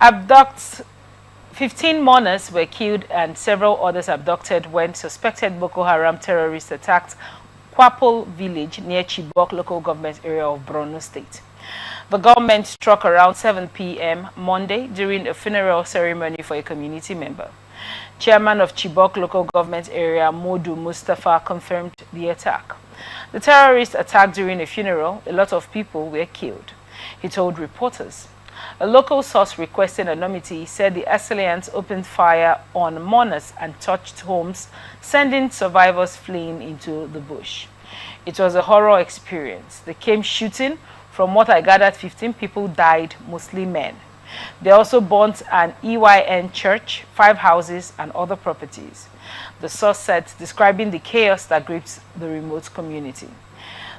Abduct 15 mourners were killed and several others abducted when suspected Boko Haram terrorists attacked Kwaple village near Chibok local government area of Borno state. The government struck around 7 p.m. Monday during a funeral ceremony for a community member. Chairman of Chibok local government area Modu Mustafa confirmed the attack. The terrorists attacked during a funeral. A lot of people were killed, he told reporters. A local source requesting anonymity said the assailants opened fire on mourners and touched homes, sending survivors fleeing into the bush. It was a horror experience. They came shooting. From what I gathered, 15 people died, mostly men. They also burnt an EYN church, 5 houses, and other properties, the source said, describing the chaos that grips the remote community.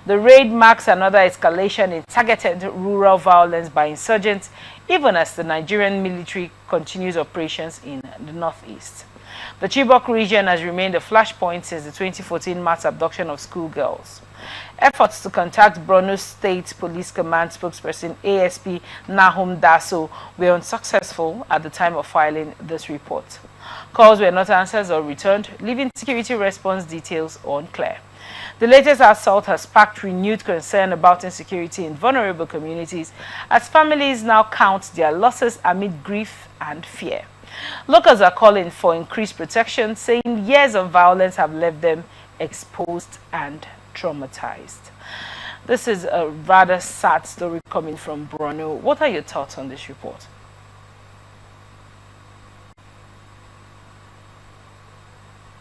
The raid marks another escalation in targeted rural violence by insurgents, even as the Nigerian military continues operations in the northeast. The Chibok region has remained a flashpoint since the 2014 mass abduction of schoolgirls. Efforts to contact Borno State Police Command spokesperson ASP Nahum Daso were unsuccessful at the time of filing this report. Calls were not answered or returned, leaving security response details unclear. The latest assault has sparked renewed concern about insecurity in vulnerable communities as families now count their losses amid grief and fear. Locals are calling for increased protection, saying years of violence have left them exposed and traumatized. This is a rather sad story coming from Borno. What are your thoughts on this report?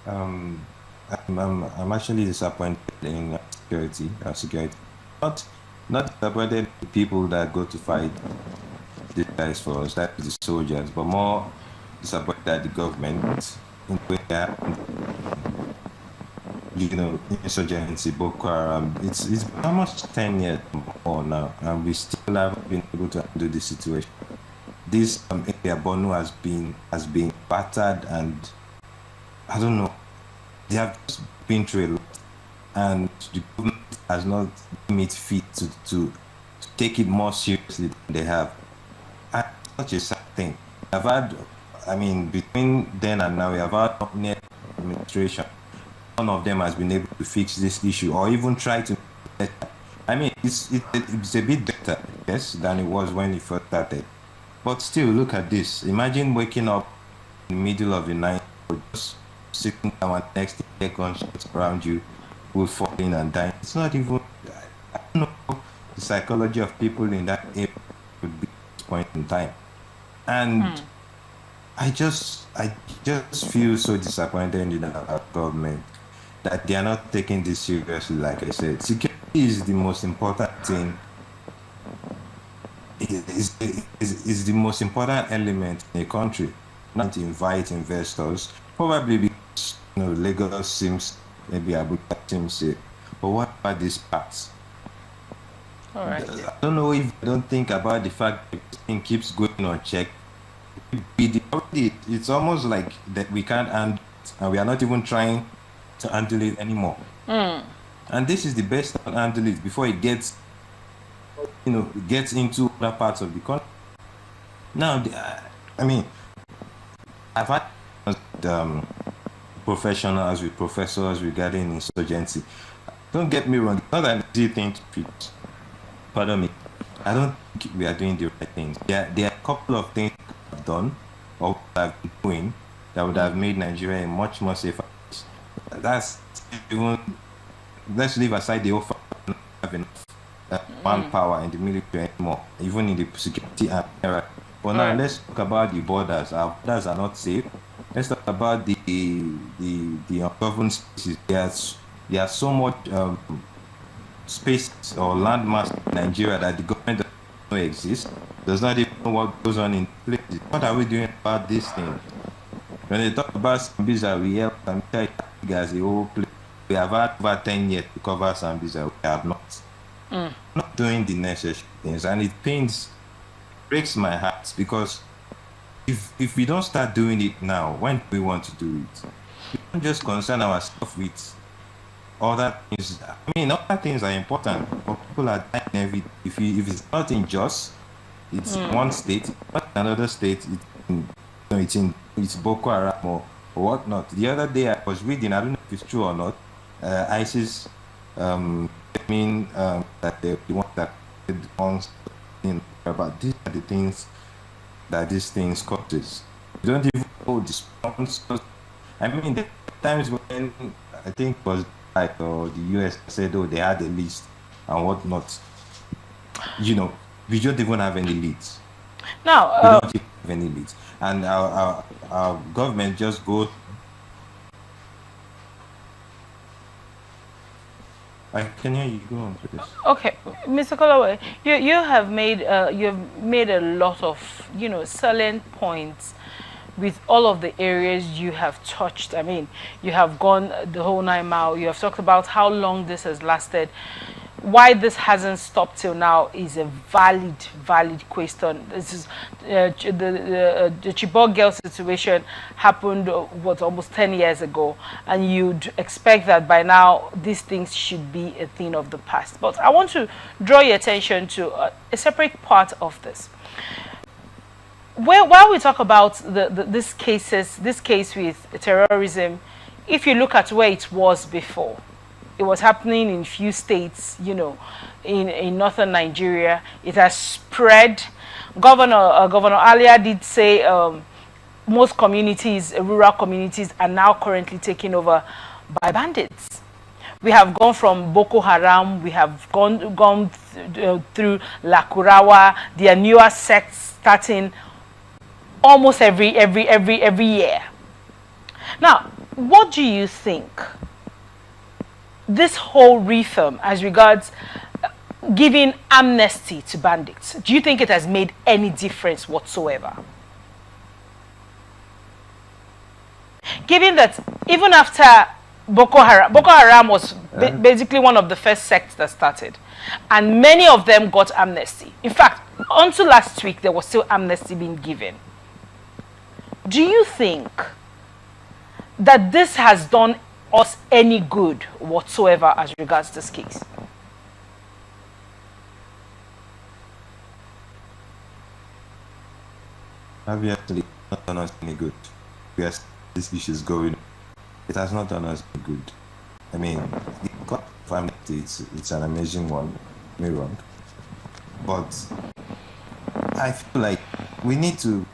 I'm actually disappointed in security. Not disappointed in the people that go to fight these guys for us, that is the soldiers, but more disappointed at the government in where insurgency, Boko Haram. It's almost 10 years more now, and we still haven't been able to handle this situation. This area, Borno, has been battered, and I don't know. They have just been through a lot, and the government has not made it fit to take it more seriously than they have. And such a sad thing. Between then and now, we have had near administration. None of them has been able to fix this issue or even try to. It's a bit better, yes, than it was when it first started. But still, look at this. Imagine waking up in the middle of the night, or just sitting down and next thing, air gunshots around you, will falling and dying. It's not even. I don't know the psychology of people in that area would be at this point in time, and I just feel so disappointed in our government that they are not taking this seriously. Like I said, security is the most important thing. Is the most important element in a country. Not to invite investors, probably because Lagos seems, maybe Abuja seems safe. But what about these parts? All right. I don't know if I don't think about the fact that this thing keeps going unchecked. It's almost like that we can't handle it, and we are not even trying to handle it anymore. And this is the best to handle it before it gets into other parts of the country. Now, I've had professionals with professors regarding insurgency. Don't get me wrong, it's not an easy thing to fix. Pardon me. I don't think we are doing the right things. There are a couple of things I've done or I've been doing that would have made Nigeria a much more safer place. That's even, let's leave aside the offer of not having enough manpower in the military anymore, even in the security area. But now let's talk about the borders. Our borders are not safe. Let's talk about the ungoverned spaces. There's so much space or landmass in Nigeria that the government doesn't know exist. Does not even know what goes on in places. What are we doing about this thing? When they talk about Sambisa, we help Sambisa as a whole place. We have had over 10 years to cover Sambisa. We have not. Not doing the necessary things, and it breaks my heart, because if we don't start doing it now, when do we want to do it? We don't just concern ourselves with other things. Other things are important, but people are dying every day. If it's not unjust, It's one state, not another state. It's Boko Haram or whatnot. The other day I was reading, I don't know if it's true or not. ISIS, that they want that guns, about these are the things that these things causes. You don't even know the sponsors. I mean, there were times when I think it was like or the US said, oh, they had a list and whatnot. We don't even have any leads. Now, We don't even have any leads, and our government just goes. I can hear you. Go on, please. okay, Mr. Kolaway, you've made a lot of salient points with all of the areas you have touched. I mean, you have gone the whole 9 mile. You have talked about how long this has lasted. Why this hasn't stopped till now is a valid question. This is the Chibok girl situation happened almost 10 years ago, and you'd expect that by now these things should be a thing of the past. But I want to draw your attention to a separate part of this. While we talk about this case with terrorism, if you look at where it was before, it was happening in few states, in northern Nigeria. It has spread. Governor Alia did say most communities, rural communities, are now currently taken over by bandits. We have gone from Boko Haram. We have gone through Lakurawa. There are newer sects starting almost every year. Now, what do you think? This whole reform as regards giving amnesty to bandits, do you think it has made any difference whatsoever? Given that even after Boko Haram was basically one of the first sects that started, and many of them got amnesty. In fact, until last week, there was still amnesty being given. Do you think that this has done us any good whatsoever as regards this case? Obviously, not done us any good. Yes, this issue is going. It has not done us any good. I mean, the concept of amnesty, it's an amazing one. Me wrong, but I feel like we need to.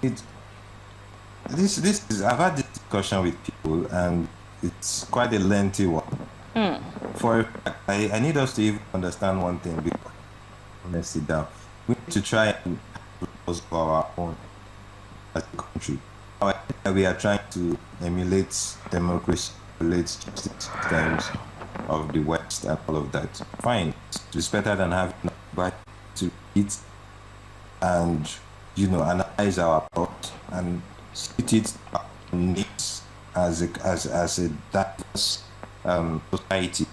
This is. I've had this discussion with people, and it's quite a lengthy one. I need us to even understand one thing before let's sit down. We need to try and laws for our own as a country. We are trying to emulate democracy, emulate justice systems of the West and all of that. Fine, it's better than having nobody to eat and analyze our thoughts and split it needs as a diverse society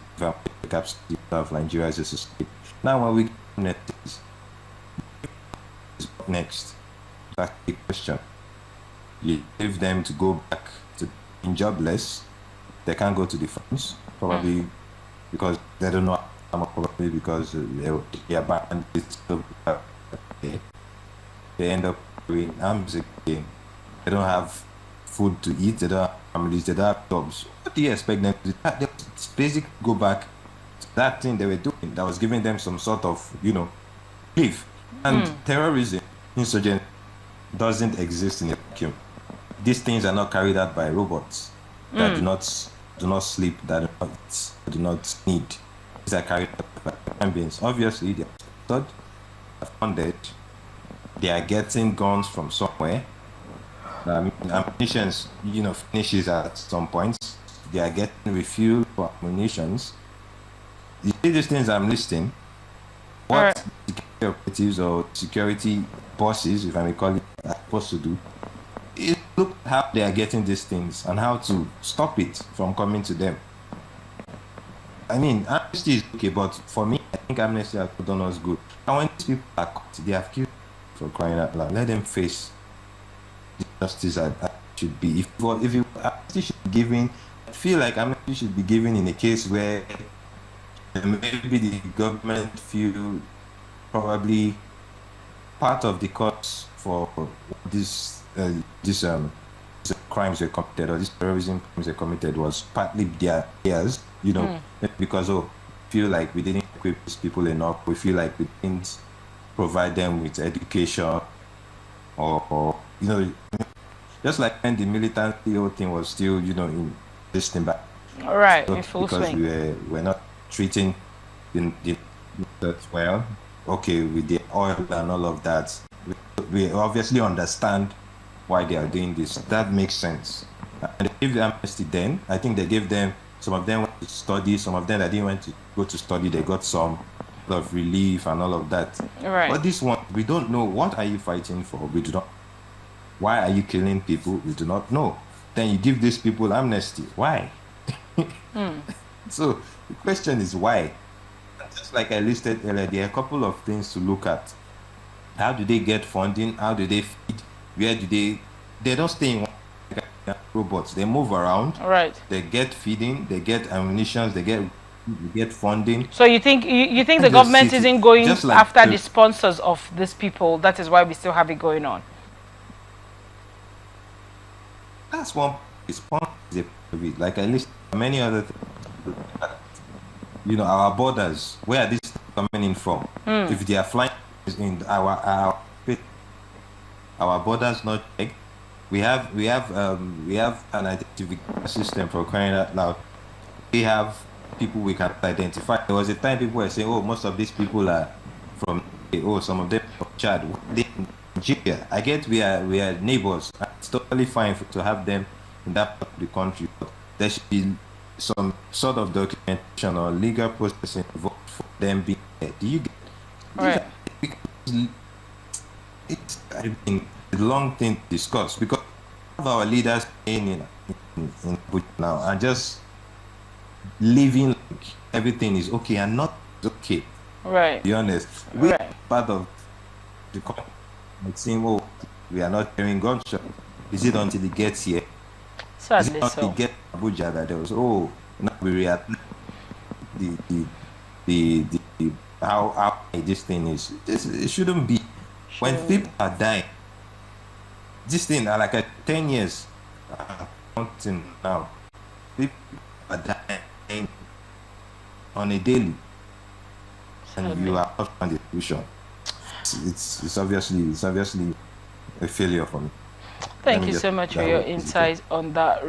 of Nigeria as a society. Now, when we get next, that's the question. You leave them to go back to being jobless. They can't go to the farms, probably because they don't know how much, probably because they are banned. They end up doing arms again. They don't have food to eat. They don't have families. They don't have jobs. What do you expect them to do? They basically go back to that thing they were doing that was giving them some sort of, relief. And terrorism, insurgency, doesn't exist in a vacuum. These things are not carried out by robots that do not sleep, that do not need. These are carried out by human beings. Obviously, they are funded. They are getting guns from somewhere. Ammunition, finishes at some points. They are getting refuel for ammunitions. You see these things I'm listing. What security operatives or security bosses, if I may call it, are supposed to do is look how they are getting these things and how to stop it from coming to them. I mean, amnesty is okay, but for me, I think amnesty has done us good. And when these people are caught, they have killed for crying out loud. Let them face the justice that should be. If amnesty should be given, I feel like amnesty should be given in a case where maybe the government feel probably part of the cause for this crimes were committed, or these terrorism crimes were committed, was partly their fears, because feel like we didn't equip these people enough. We feel like we didn't provide them with education, or just like when the militancy whole thing was still, in this thing back. All right, in full because swing. we're not treating the well. Okay, with the oil and all of that, we obviously understand why they are doing this. That makes sense. And they gave them amnesty then. I think they gave them, some of them went to study, some of them that didn't want to go to study, they got some of relief and all of that. Right. But this one, we don't know. What are you fighting for? We do not. Why are you killing people? We do not know. Then you give these people amnesty. Why? So the question is why? Just like I listed earlier, there are a couple of things to look at. How do they get funding? How do they feed? Where do they don't stay in one robots. They move around. Right. They get feeding, they get ammunition, they get funding. So you think the government isn't going after the sponsors of these people? That is why we still have it going on. That's one response. Like I listed many other things. Our borders, where are these coming in from? If they are flying in our borders not checked, we have an identification system for crying out loud. We have people we can identify. There was a time people were saying, "Oh, most of these people are from some of them from Chad." Nigeria. I get we are neighbors. It's totally fine to have them in that part of the country, but there should be some sort of documentation or legal process involved for them being there. Do you get? Right. It's a long thing to discuss, because of our leaders in now and just living like everything is okay and not okay. Right. To be honest, we are part of the country. It seems, we are not hearing gunshots. Is it until it gets here? Sadly, is it until it gets to Abuja that there was now we react the how this thing is. It shouldn't be. When people are dying, this thing are like 10 years counting now. People are dying on a daily, and you are not on the solution. It's obviously a failure for me. Thank you so much for your insight on that.